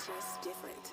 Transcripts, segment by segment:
just different.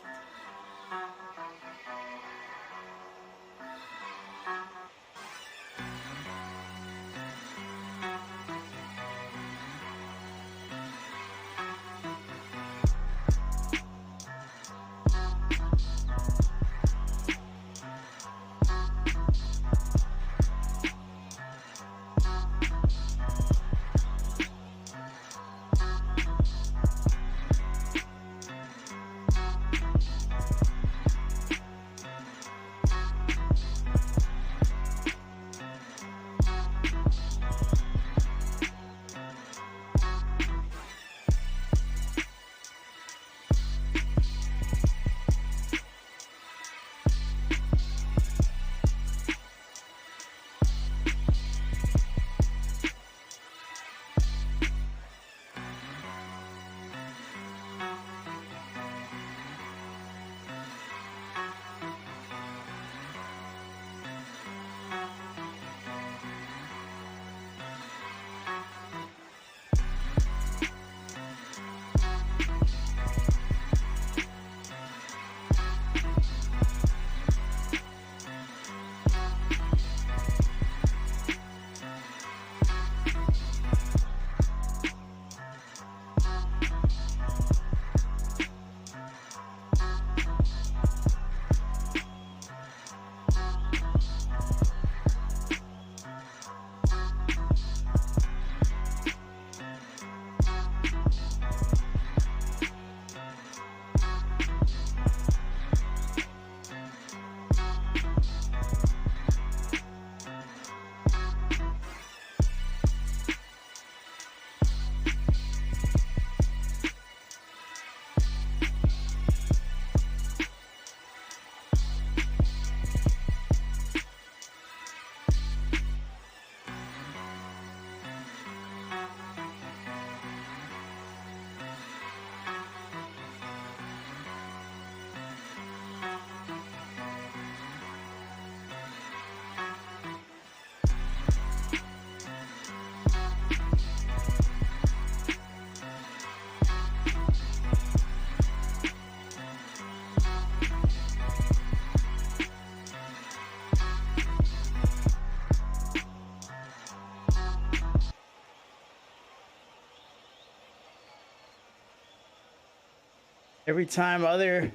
Every time other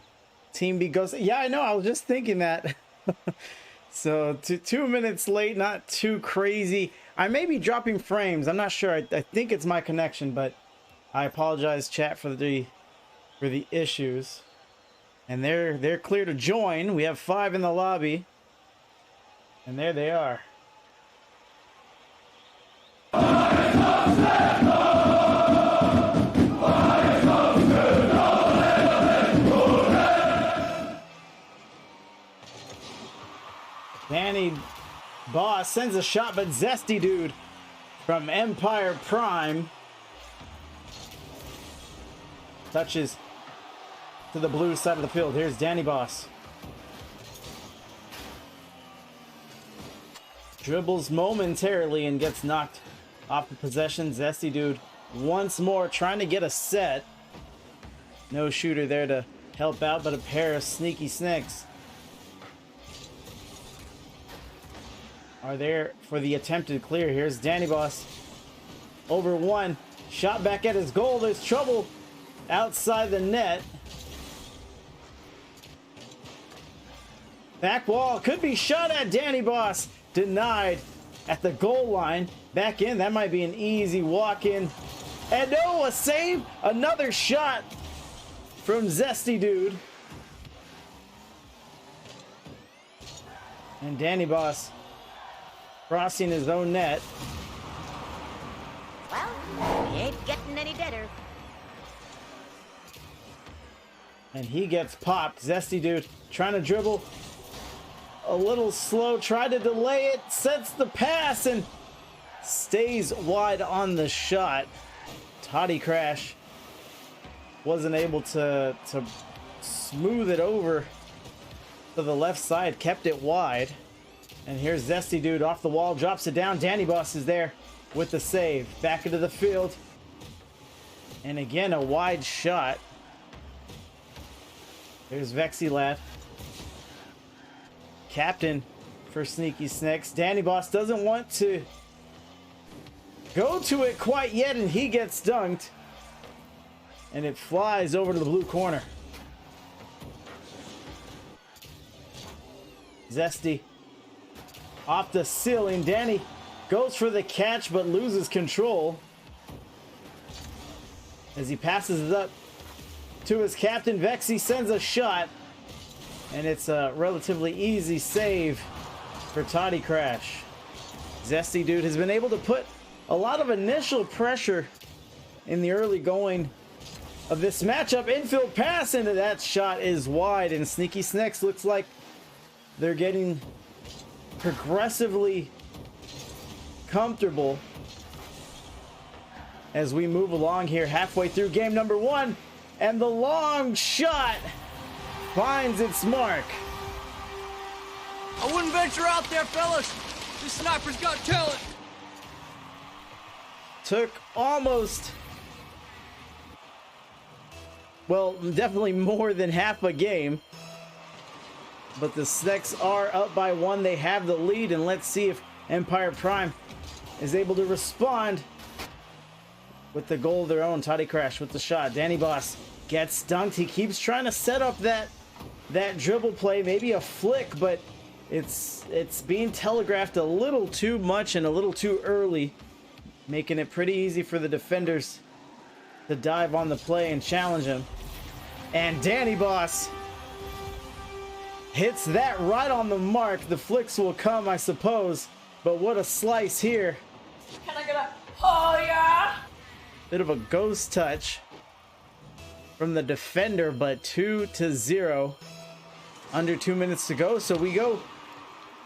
team B goes, yeah, I know, I was just thinking that. So 2 minutes late, not too crazy. I may be dropping frames, I'm not sure. I think it's my connection, but I apologize, chat, for the issues. And they're clear to join. We have 5 in the lobby, and there they are. Danny Boss sends a shot, but Zesty Dude from Empyre Pryme touches to the blue side of the field. Here's Danny Boss. Dribbles momentarily and gets knocked off the possession. Zesty Dude once more trying to get a set. No shooter there to help out, but a pair of sneaky Sneks are there for the attempted clear. Here's Danny Boss over one. Shot back at his goal. There's trouble outside the net. Back wall could be shot at. Danny Boss denied at the goal line. Back in. That might be an easy walk in. And no, a save. Another shot from Zesty Dude. And Danny Boss crossing his own net. Well, he ain't getting any better. And he gets popped. Zesty Dude trying to dribble. A little slow. Tried to delay it. Sets the pass and stays wide on the shot. Toddy Crash wasn't able to smooth it over to the left side. Kept it wide. And here's Zesty Dude off the wall, drops it down. Danny Boss is there with the save. Back into the field. And again, a wide shot. There's Vexy Lad. Captain for Sneaky Sneks. Danny Boss doesn't want to go to it quite yet, and he gets dunked. And it flies over to the blue corner. Zesty off the ceiling. Danny goes for the catch but loses control as he passes it up to his captain. Vexy sends a shot, and it's a relatively easy save for Toddy Crash. Zesty Dude has been able to put a lot of initial pressure in the early going of this matchup. Infield pass into that shot is wide, and Sneaky Sneks looks like they're getting progressively comfortable as we move along here halfway through game number 1, and the long shot finds its mark. I wouldn't venture out there, fellas. This sniper's got talent. Took almost, well, definitely more than half a game, but the Sneks are up by 1. They have the lead, and let's see if Empyre Pryme is able to respond with the goal of their own. Toddy Crash with the shot. Danny Boss gets dunked. He keeps trying to set up that dribble play, maybe a flick, but it's being telegraphed a little too much and a little too early, making it pretty easy for the defenders to dive on the play and challenge him. And Danny Boss hits that right on the mark. The flicks will come, I suppose, but what a slice here. Can I get a, oh yeah? Bit of a ghost touch from the defender, but 2-0. Under 2 minutes to go, so we go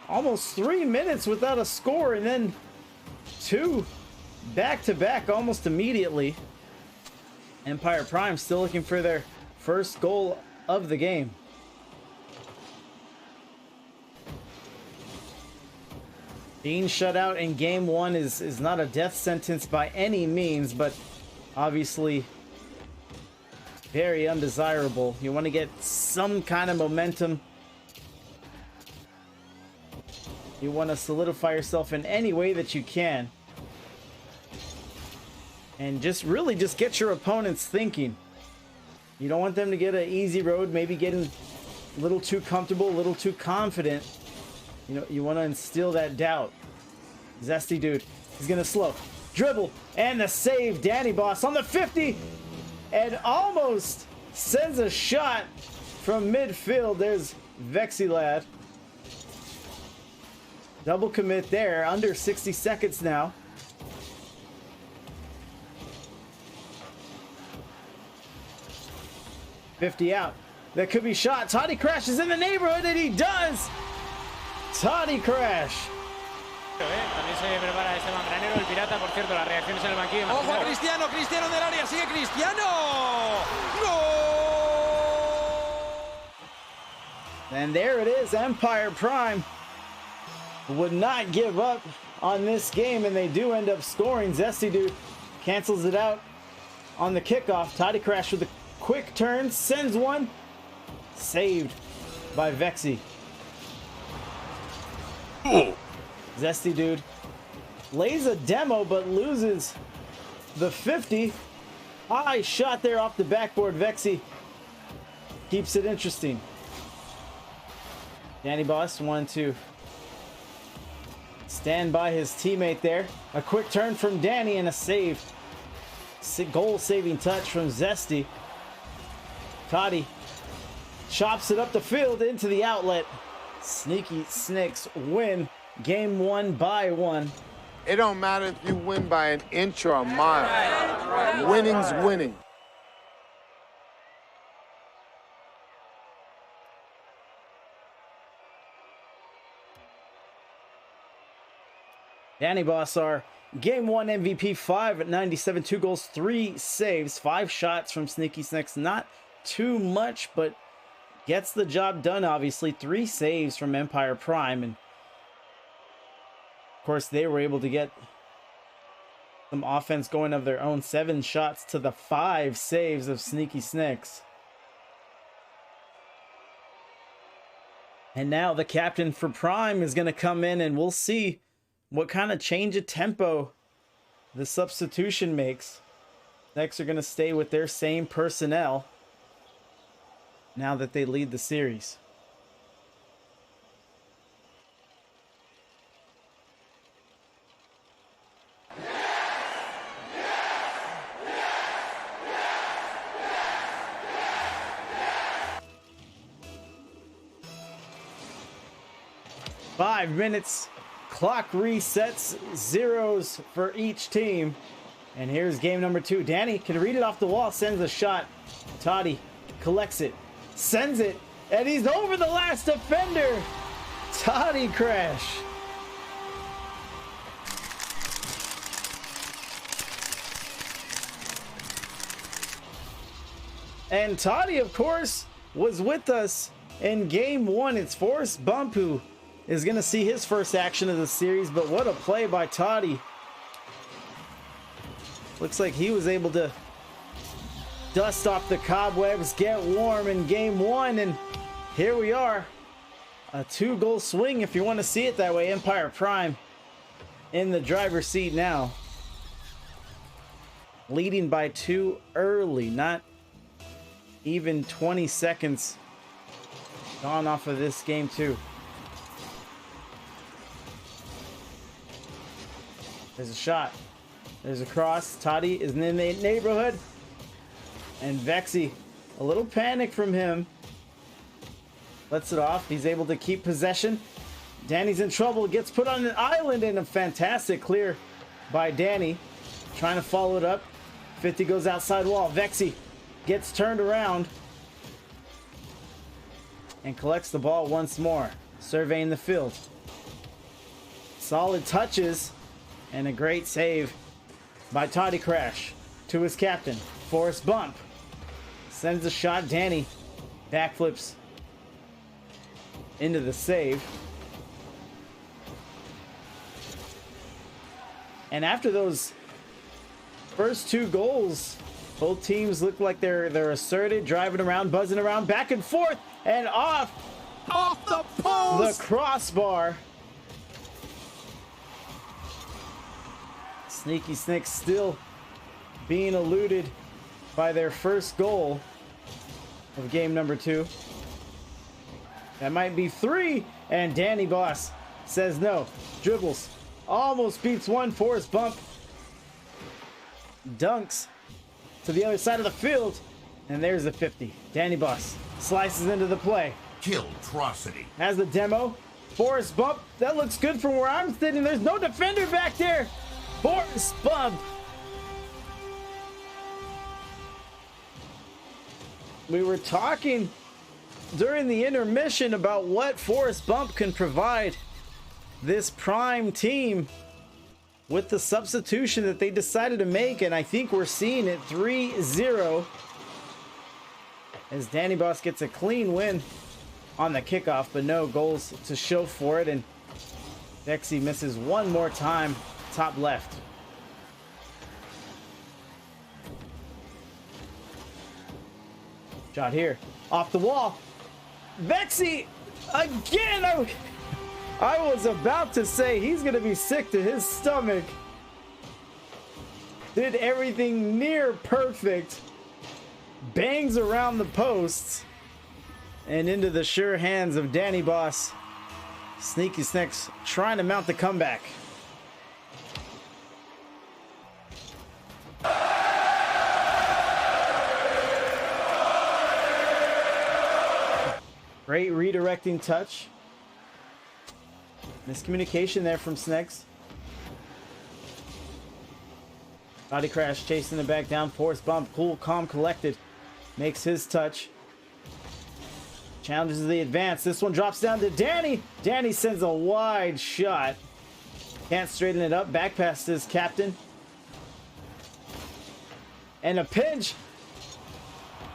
almost 3 minutes without a score, and then 2 back-to-back almost immediately. Empyre Pryme still looking for their first goal of the game. Being shut out in game 1 is not a death sentence by any means, but obviously very undesirable. You want to get some kind of momentum. You want to solidify yourself in any way that you can. And just really just get your opponents thinking. You don't want them to get an easy road, maybe getting a little too comfortable, a little too confident. You know, you want to instill that doubt. Zesty Dude is going to slow. Dribble and the save. Danny Boss on the 50 and almost sends a shot from midfield. There's Vexy Lad. Double commit there. Under 60 seconds now. $50 out. That could be shot. Toddy Crash is in the neighborhood, and he does. Toddy Crash. También se prepara ese mangranero, el pirata, por cierto, las reacciones en el banquillo. Ojo a Cristiano, Cristiano del área, sigue Cristiano. ¡Gol! And there it is. Empyre Pryme would not give up on this game, and they do end up scoring. Zesty Dude cancels it out on the kickoff. Toddy Crash with a quick turn, sends one. Saved by Vexy. Zesty Dude lays a demo but loses the 50. High shot there off the backboard. Vexy keeps it interesting. Danny Boss wanted to stand by his teammate there. A quick turn from Danny and a save. Goal-saving touch from Zesty. Toddy chops it up the field into the outlet. Sneaky Sneks win game 1 by 1. It don't matter if you win by an inch or a mile. Winning's winning. Danny Boss, our game 1 MVP, 5 at 97, 2 goals, 3 saves, 5 shots from Sneaky Sneks. Not too much, but gets the job done, obviously. 3 saves from Empyre Pryme, and of course they were able to get some offense going of their own. 7 shots to the 5 saves of Sneaky Sneks. And now the captain for Prime is going to come in, and we'll see what kind of change of tempo the substitution makes. Sneks are going to stay with their same personnel now that they lead the series. Five minutes, clock resets, zeros for each team. And here's game number 2. Danny can read it off the wall, sends a shot. Toddy collects it, sends it, and he's over the last defender. Toddy crash. And Toddy, of course, was with us in game 1. It's Forrest Bump who is going to see his first action of the series, but what a play by Toddy. Looks like he was able to dust off the cobwebs, get warm in game 1, and here we are. A 2-goal swing, if you want to see it that way. Empyre Pryme in the driver's seat now. Leading by 2 early, not even 20 seconds gone off of this game 2. There's a shot. There's a cross. Toddy is in the neighborhood. And Vexy, a little panic from him. Lets it off. He's able to keep possession. Danny's in trouble. Gets put on an island, and a fantastic clear by Danny. Trying to follow it up. 50 goes outside wall. Vexy gets turned around and collects the ball once more. Surveying the field. Solid touches. And a great save by Toddy Crash to his captain, Forrest Bump. Sends a shot. Danny backflips into the save. And after those first 2 goals, both teams look like they're asserted, driving around, buzzing around, back and forth, and off the post! the crossbar. Sneaky Sneks still being eluded by their first goal of game number 2. That might be 3, and Danny Boss says no. Dribbles, almost beats one. Forrest Bump dunks to the other side of the field, and there's a 50. Danny Boss slices into the play. Killtrocity. Has the demo. Forrest Bump, that looks good from where I'm sitting. There's no defender back there. Forrest Bump. We were talking during the intermission about what Forrest Bump can provide this Prime team with the substitution that they decided to make, and I think we're seeing it. 3-0 as Danny Boss gets a clean win on the kickoff, but no goals to show for it, and Vexy misses one more time. Top left. Shot here. Off the wall. Vexy again. I was about to say he's going to be sick to his stomach. Did everything near perfect. Bangs around the posts and into the sure hands of Danny Boss. Sneaky Sneks trying to mount the comeback. Great redirecting touch. Miscommunication there from Sneks. Body crash chasing it back down. Forrest Bump, cool, calm, collected. Makes his touch. Challenges the advance. This one drops down to Danny. Danny sends a wide shot. Can't straighten it up. Back past his captain. And a pinch.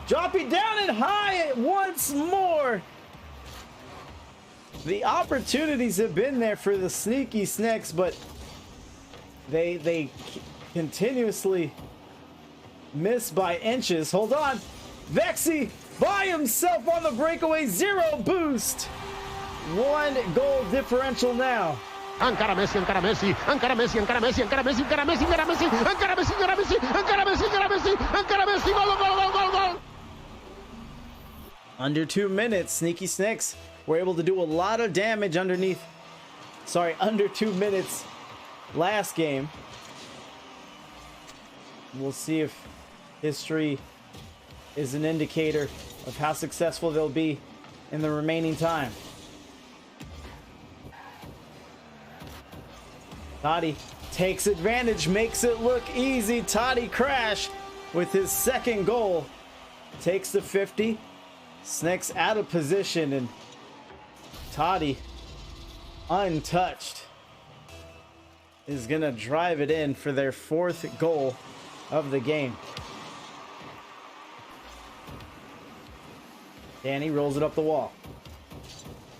Dropping down and high once more. The opportunities have been there for the Sneaky Sneks, but they continuously miss by inches. Hold on. Vexy by himself on the breakaway. 0 boost. 1-goal differential now. Encara Messi, encara Messi, encara Messi, encara Messi, encara Messi, encara Messi, encara Messi, encara Messi, encara Messi, encara Messi, encara Messi, encara Messi, gol, gol, gol, gol, gol. Under 2 minutes, Sneaky Sneks were able to do a lot of damage under 2 minutes last game. We'll see if history is an indicator of how successful they'll be in the remaining time. Toddy takes advantage, makes it look easy. Toddy Crash with his second goal takes the 50. Sneks out of position, and Toddy, untouched, is gonna drive it in for their 4th goal of the game. Danny rolls it up the wall.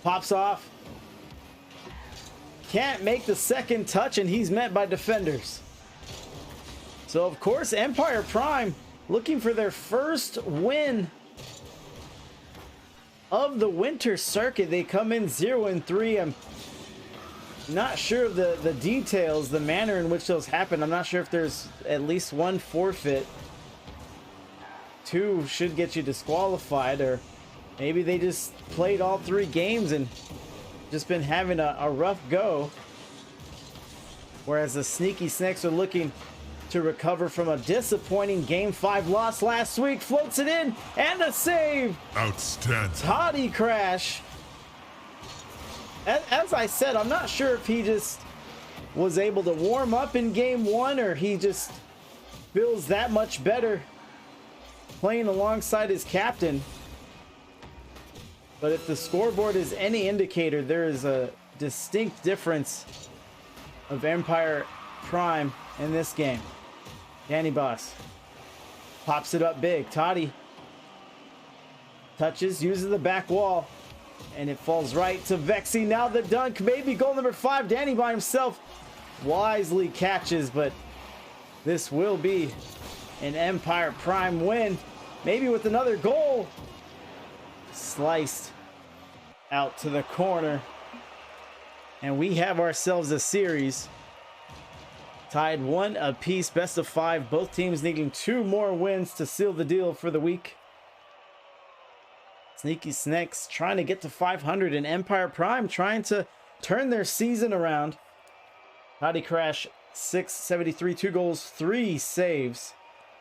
Pops off. Can't make the second touch, and he's met by defenders. So, of course, Empyre Pryme looking for their first win of the winter circuit. They come in 0-3. I'm not sure of the details, the manner in which those happen. I'm not sure if there's at least 1 forfeit. 2 should get you disqualified, or maybe they just played all 3 games and just been having a rough go. Whereas the Sneaky Sneks are looking to recover from a disappointing Game 5 loss last week. Floats it in, and a save! Outstanding. Toddy Crash. As I said, I'm not sure if he just was able to warm up in Game 1, or he just feels that much better playing alongside his captain. But if the scoreboard is any indicator, there is a distinct difference of Empyre Pryme in this game. Danny Boss pops it up big. Toddy touches, uses the back wall, and it falls right to Vexy. Now the dunk, maybe goal number 5. Danny by himself wisely catches, but this will be an Empyre Pryme win. Maybe with another goal. Sliced out to the corner, and we have ourselves a series tied 1 apiece, best of 5, both teams needing 2 more wins to seal the deal for the week. Sneaky Sneks trying to get to 500, and Empyre Pryme trying to turn their season around. Toddy Crash 673, 2 goals, 3 saves,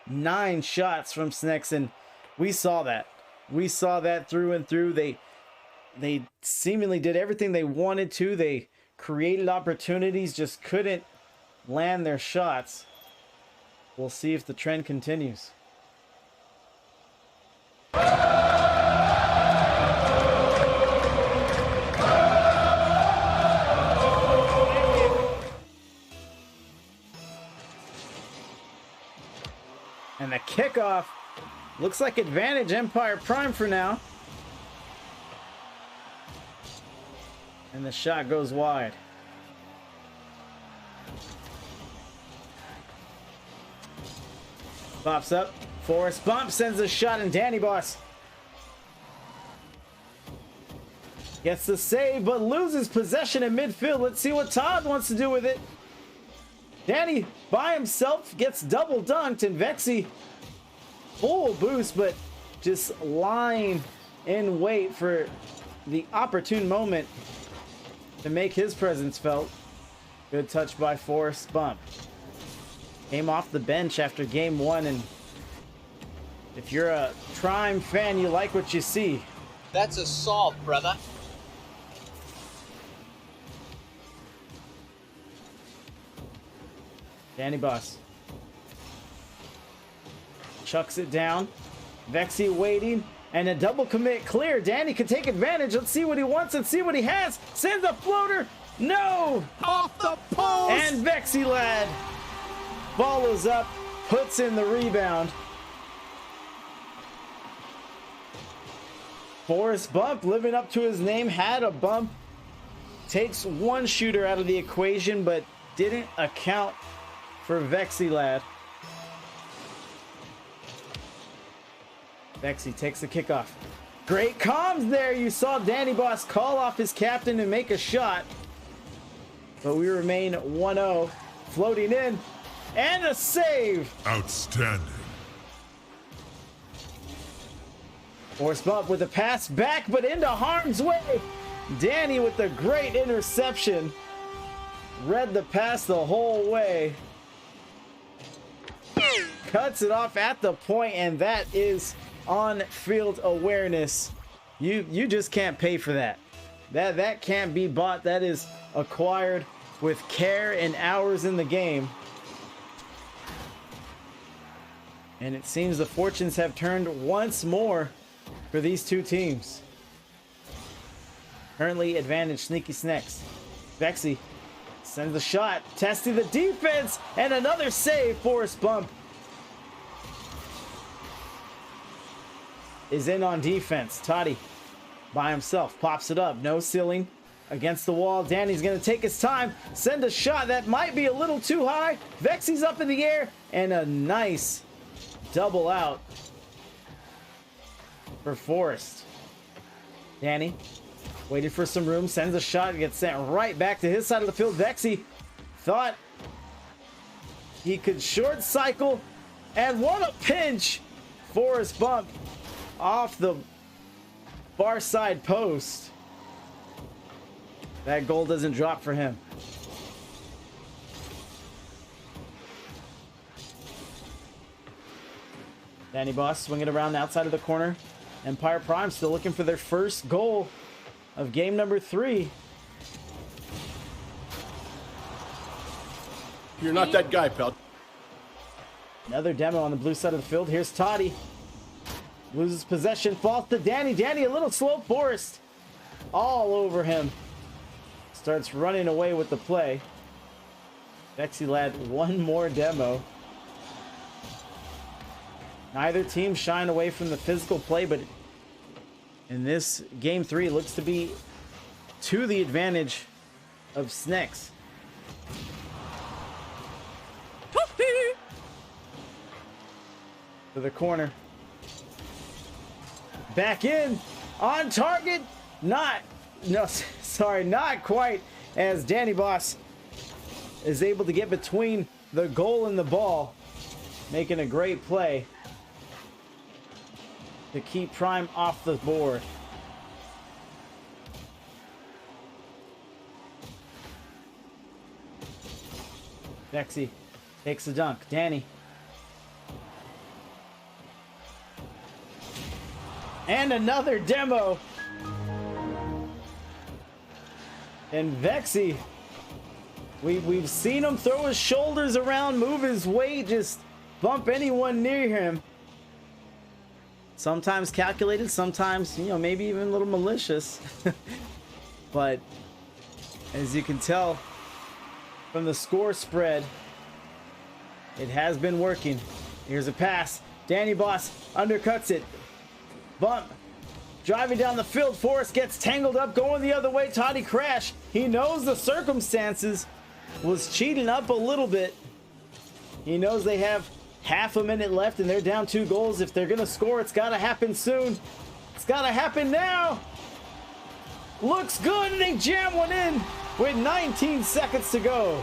9 shots from Sneks, and we saw that. We saw that through and through. They seemingly did everything they wanted to. They created opportunities, just couldn't land their shots. We'll see if the trend continues. And the kickoff looks like advantage Empyre Pryme for now. And the shot goes wide. Pops up. Forrest Bump sends a shot, and Danny Boss gets the save, but loses possession in midfield. Let's see what Todd wants to do with it. Danny by himself gets double dunked, and Vexy full boost, but just lying in wait for the opportune moment to make his presence felt. Good touch by Forrest Bump. Came off the bench after Game 1, and if you're a Pryme fan, you like what you see. That's assault, brother. Danny Boss chucks it down. Vexy waiting, and a double commit clear. Danny can take advantage. Let's see what he wants and see what he has. Sends a floater. No! Off the post! And Vexy lad follows up, puts in the rebound. Forrest Bump living up to his name, had a bump. Takes one shooter out of the equation, but didn't account for Vexy lad. Vexy takes the kickoff. Great comms there. You saw Danny Boss call off his captain and make a shot. But we remain 1-0. Floating in. And a save. Outstanding. Force bump with a pass back, but into harm's way. Danny with the great interception. Read the pass the whole way. Cuts it off at the point, and that is on-field awareness. You just can't pay for that. That can't be bought. That is acquired with care and hours in the game. And it seems the fortunes have turned once more for these two teams. Currently advantage Sneaky Sneks. Vexy sends the shot, testing the defense, and another save. Force bump is in on defense. Toddy by himself pops it up. No ceiling against the wall. Danny's gonna take his time, send a shot that might be a little too high. Vexy's up in the air, and a nice double out for Forrest. Danny waited for some room, sends a shot, gets sent right back to his side of the field. Vexy thought he could short cycle, and what a pinch! Forrest bump off the far side post. That goal doesn't drop for him. Danny Boss swinging around the outside of the corner. Empyre Pryme still looking for their first goal of game number 3. You're not that guy, pal. Another demo on the blue side of the field. Here's Toddy. Loses possession, falls to Danny. Danny a little slow. Forrest all over him. Starts running away with the play. Vexy lad one more demo. Neither team shying away from the physical play, but in this game 3 looks to be to the advantage of Sneks. To the corner. Back in. On target. Not quite, as Danny Boss is able to get between the goal and the ball, making a great play to keep Pryme off the board. Vexy takes the dunk. Danny. And another demo. And Vexy, we've seen him throw his shoulders around, move his weight, just bump anyone near him. Sometimes calculated, sometimes, you know, maybe even a little malicious. But as you can tell from the score spread, it has been working. Here's a pass. Danny Boss undercuts it. Bump. Driving down the field. Forrest gets tangled up, going the other way. Toddy crash. He knows the circumstances. Was cheating up a little bit. He knows they have half a minute left and they're down 2 goals. If they're gonna score, it's gotta happen soon. It's gotta happen now. Looks good, and they jam one in with 19 seconds to go.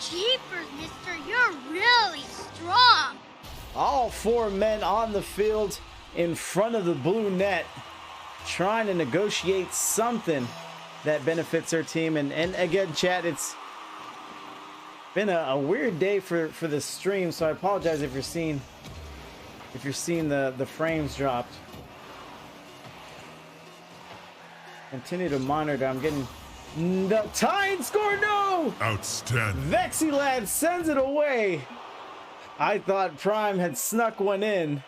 Jeepers, mister, you're really strong. All 4 men on the field in front of the blue net, trying to negotiate something that benefits their team. And again, chat, it's been a weird day for the stream, so I apologize if you're seeing the frames dropped. Continue to monitor. I'm getting the tying score. No! Outstanding. Vexy lad sends it away. I thought Pryme had snuck one in.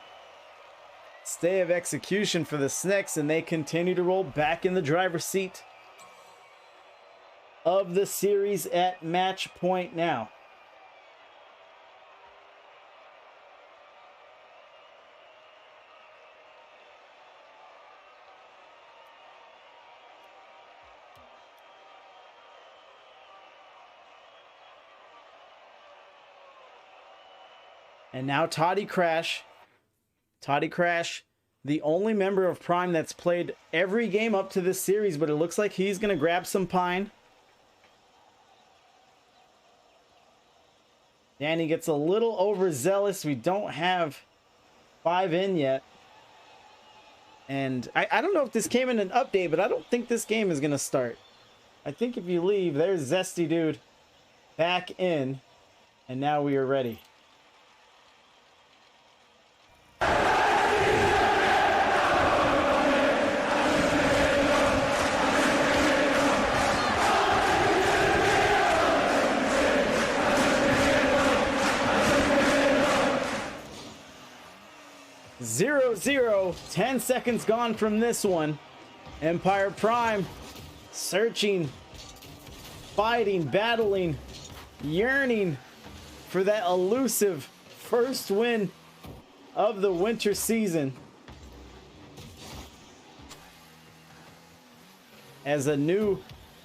Stay of execution for the Sneks, and they continue to roll back in the driver's seat of the series at match point now. And now Toddy crash. Toddy Crash, the only member of Prime that's played every game up to this series, but it looks like he's going to grab some pine. Danny gets a little overzealous. We don't have 5 in yet. And I don't know if this came in an update, but I don't think this game is going to start. I think if you leave, there's Zesty Dude back in. And now we are ready. Zero, 10 seconds gone from this one. Empyre Pryme searching, fighting, battling, yearning for that elusive first win of the winter season. As a new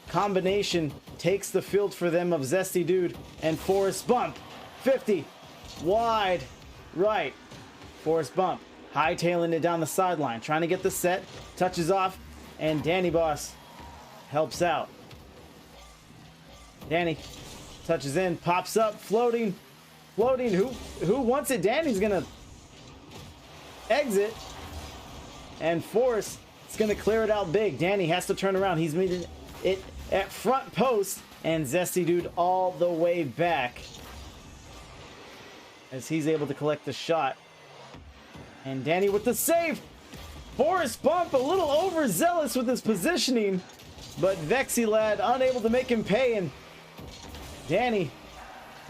combination takes the field for them of Zesty Dude and Forrest Bump. 50, wide, right. Forrest Bump, hightailing it down the sideline, trying to get the set, touches off, and Danny Boss helps out. Danny touches in, pops up, floating. Who wants it? Danny's gonna exit, and Forrest is gonna clear it out big. Danny has to turn around. He's meeting it at front post, and Zesty Dude all the way back as he's able to collect the shot. And Danny with the save. Forrest Bump a little overzealous with his positioning, but Vexy Lad unable to make him pay, and Danny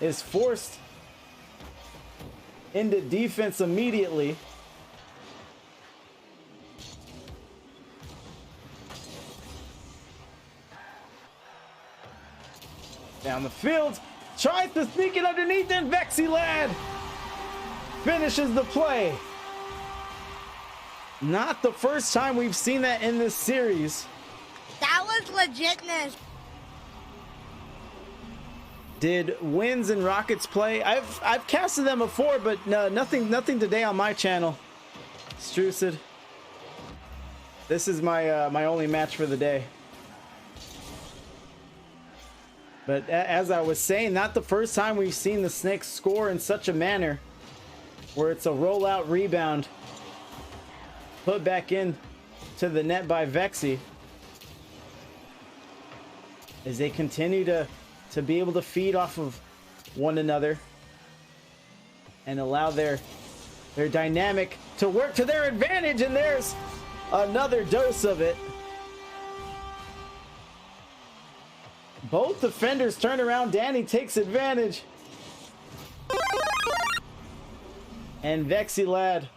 is forced into defense immediately. Down the field, tries to sneak it underneath, and Vexy Lad finishes the play. Not the first time we've seen that in this series. That was legitness. Did Winds and Rockets play? I've casted them before, but no, nothing today on my channel. Strucid. This is my my only match for the day. But as I was saying, not the first time we've seen the Snakes score in such a manner where it's a rollout rebound put back in to the net by Vexy, as they continue to be able to feed off of one another and allow their dynamic to work to their advantage. And there's another dose of it. Both defenders turn around. Danny takes advantage, and Vexy Lad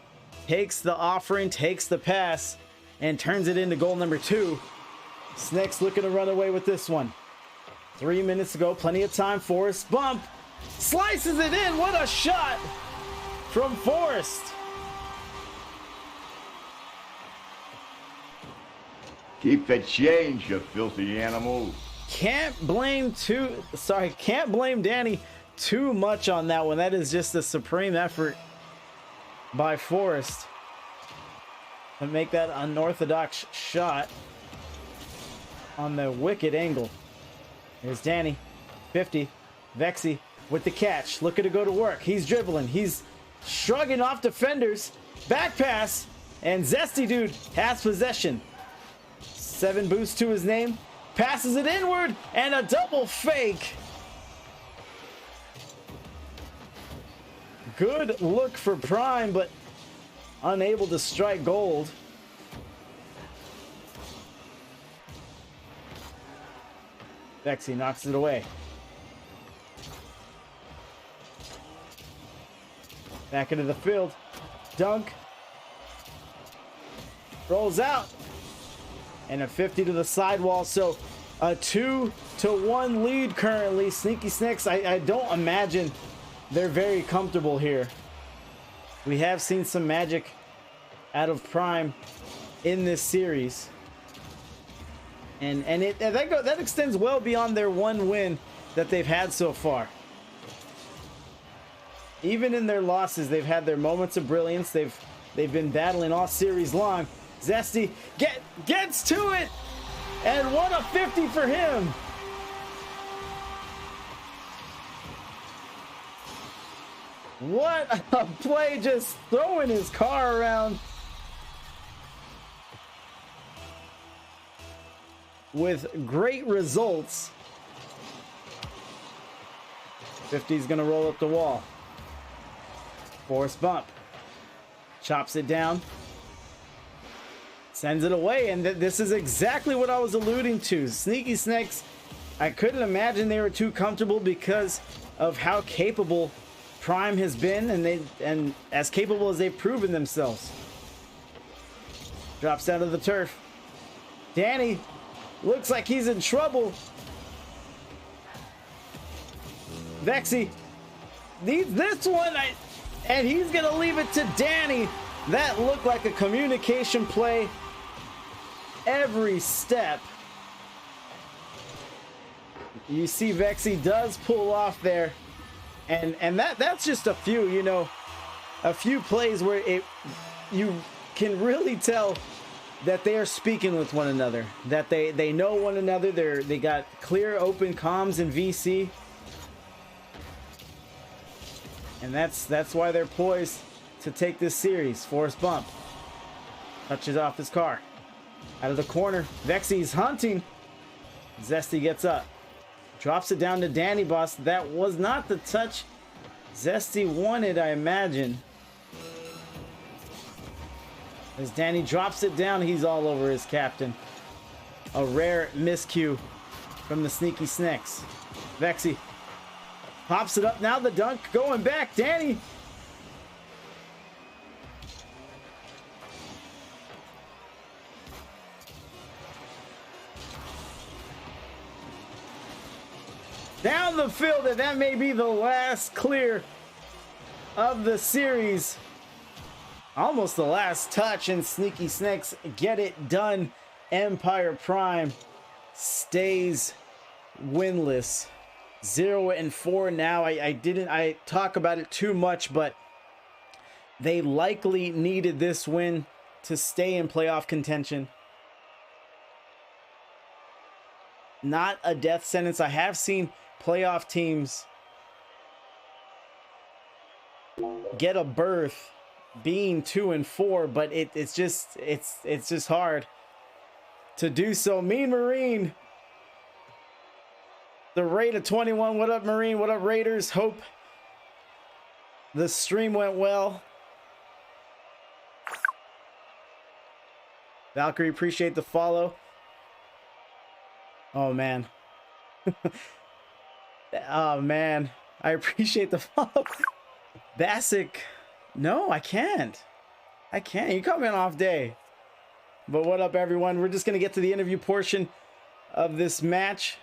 takes the offering, takes the pass, and turns it into goal number 2. Sneks looking to run away with this one. 3 minutes to go, plenty of time. Forrest Bump slices it in. What a shot from Forrest. Keep the change, you filthy animals. Can't blame Danny too much on that one. That is just a supreme effort by Forrest to make that unorthodox shot on the wicked angle. There's Danny, 50, Vexy with the catch, looking to go to work. He's dribbling, he's shrugging off defenders, back pass, and Zesty Dude has possession. 7 boosts to his name, passes it inward, and a double fake. Good look for Pryme, but unable to strike gold. Vexy knocks it away. Back into the field. Dunk. Rolls out. And a 50 to the sidewall. So a 2-1 lead currently. Sneaky Sneks, I don't imagine they're very comfortable here. We have seen some magic out of Pryme in this series. And that extends well beyond their one win that they've had so far. Even in their losses, they've had their moments of brilliance. They've they've been battling all series long. Zesty gets to it, and what a 50 for him. What a play, just throwing his car around. With great results. 50's gonna roll up the wall. Force bump. Chops it down. Sends it away, and this is exactly what I was alluding to. Sneaky Sneks, I couldn't imagine they were too comfortable because of how capable Pryme has been, and as capable as they've proven themselves. Drops out of the turf. Danny looks like he's in trouble. Vexy needs this one, and he's gonna leave it to Danny. That looked like a communication play every step. You see Vexy does pull off there, and that's just a few, you know, a few plays where you can really tell that they are speaking with one another, that they know one another. They got clear open comms in VC. And that's why they're poised to take this series. Force bump. Touches off his car. Out of the corner. Vexy's hunting. Zesty gets up. Drops it down to Danny Boss. That was not the touch Zesty wanted, I imagine. As Danny drops it down, he's all over his captain. A rare miscue from the Sneaky Sneks. Vexy pops it up. Now the dunk going back. Danny. Down the field, and that may be the last clear of the series. Almost the last touch, and Sneaky Sneks get it done. Empyre Pryme stays winless. 0-4 now. I didn't talk about it too much, but they likely needed this win to stay in playoff contention. Not a death sentence. I have seen playoff teams get a berth being 2-4, but it's just hard to do so. Mean Marine, the rate of 21. What up, Marine? What up, Raiders? Hope the stream went well. Valkyrie, appreciate the follow. Oh man. Oh man, I appreciate the follow. Basic, no, I can't. You caught me on off day. But what up, everyone? We're just gonna get to the interview portion of this match.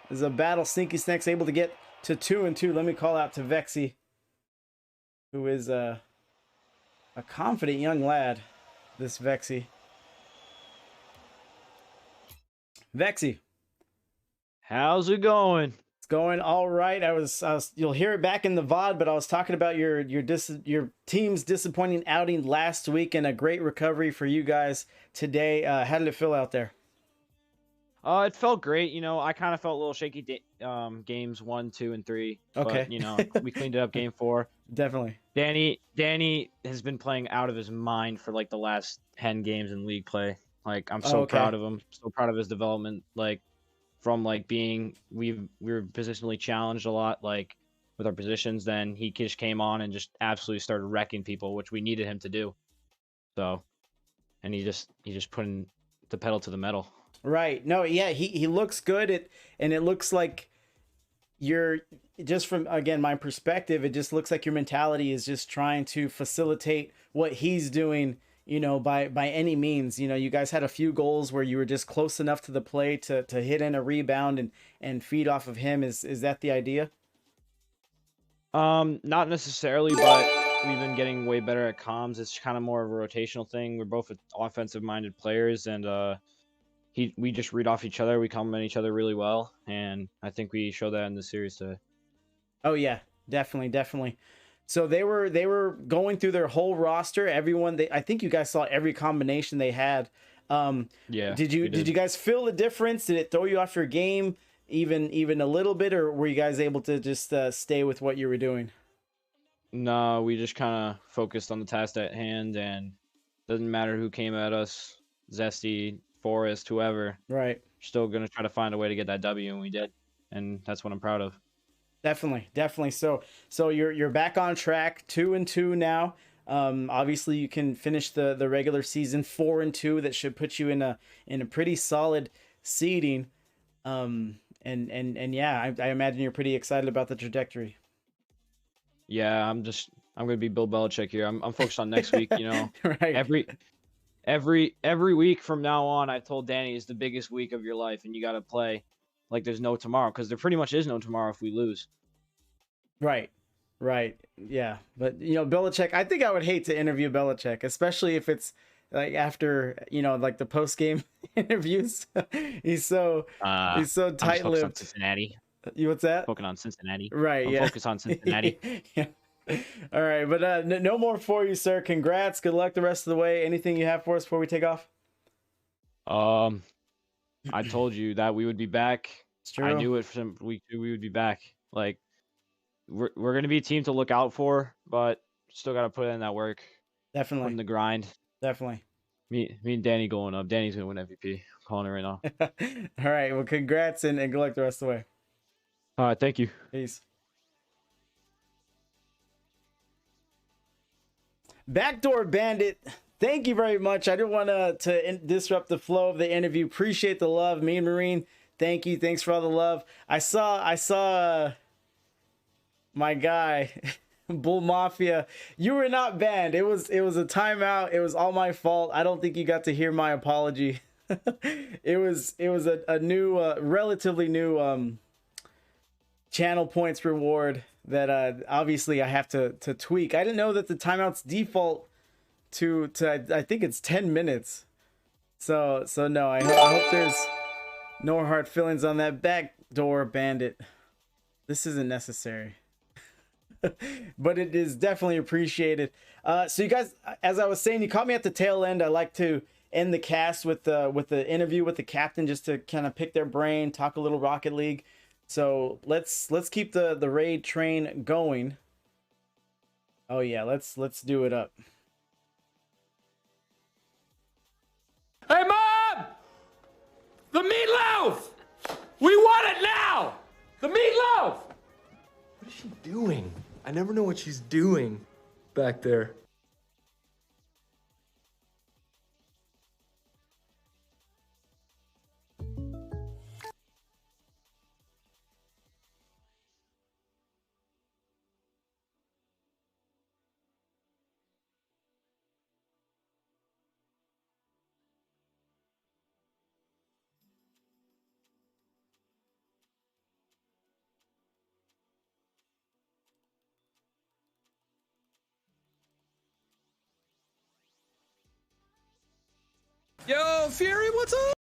This is a battle. Sneaky Sneks able to get to 2-2. Let me call out to Vexy, who is a confident young lad. This Vexy. Vexy, how's it going? It's going all right. I was you'll hear it back in the VOD, but I was talking about your team's disappointing outing last week and a great recovery for you guys today. How did it feel out there? It felt great. You know, I kind of felt a little shaky games 1, 2, and 3. Okay. But, you know, we cleaned it up game 4. Definitely. Danny has been playing out of his mind for like the last 10 games in league play. Like, I'm so proud of him. So proud of his development. Like, from like being, we were positionally challenged a lot, like with our positions. Then he just came on and just absolutely started wrecking people, which we needed him to do. So, and he just putting the pedal to the metal. Right. No, yeah, he looks good. And it looks like you're just from, again, my perspective, it just looks like your mentality is just trying to facilitate what he's doing, you know, by any means. You know, you guys had a few goals where you were just close enough to the play to hit in a rebound and feed off of him. Is that the idea? Not necessarily, but we've been getting way better at comms. It's kind of more of a rotational thing. We're both offensive minded players, and we just read off each other. We complement each other really well, and I think we show that in the series today. Oh yeah, definitely. So they were going through their whole roster. Everyone, I think you guys saw every combination they had. Yeah. Did you guys feel the difference? Did it throw you off your game even a little bit, or were you guys able to just stay with what you were doing? No, we just kind of focused on the task at hand, and doesn't matter who came at us, Zesty, Forrest, whoever. Right. Still gonna try to find a way to get that W, and we did, and that's what I'm proud of. Definitely. So you're back on track, 2-2 now. Obviously you can finish the regular season 4-2. That should put you in a pretty solid seeding. And yeah, I imagine you're pretty excited about the trajectory. Yeah, I'm gonna be Bill Belichick here. I'm focused on next week. You know, right. Every week from now on, I told Danny, is the biggest week of your life, and you got to play like there's no tomorrow, because there pretty much is no tomorrow if we lose. Right. Yeah. But, you know, Belichick, I think I would hate to interview Belichick, especially if it's like after, you know, like the post-game interviews. he's so tight-lipped. On Cincinnati. What's that? Focusing on Cincinnati. Right. Yeah. Focus on Cincinnati. Yeah. All right. But no more for you, sir. Congrats. Good luck the rest of the way. Anything you have for us before we take off? I told you that we would be back. It's true. I knew it from week 2 we would be back. Like, we're going to be a team to look out for, but still got to put in that work. Definitely. Put in the grind. Definitely. Me and Danny going up. Danny's going to win MVP. I'm calling it right now. All right. Well, congrats and good luck the rest of the way. All right. Thank you. Peace. Backdoor Bandit, thank you very much. I didn't want to disrupt the flow of the interview. Appreciate the love. Me and Marine, thank you. Thanks for all the love. I saw my guy, Bull Mafia. You were not banned. It was a timeout. It was all my fault. I don't think you got to hear my apology. it was a new, relatively new channel points reward that obviously I have to tweak. I didn't know that the timeouts default to I think it's 10 minutes. So no, I hope there's no hard feelings on that. Backdoor Bandit. This isn't necessary. But it is definitely appreciated. So you guys, as I was saying, you caught me at the tail end. I like to end the cast with the interview with the captain, just to kind of pick their brain, talk a little Rocket League. So let's keep the raid train going. Oh yeah, let's do it up. Hey, Mom! The meatloaf! We want it now! The meatloaf! What is she doing? I never know what she's doing back there. Yo, Fury, what's up?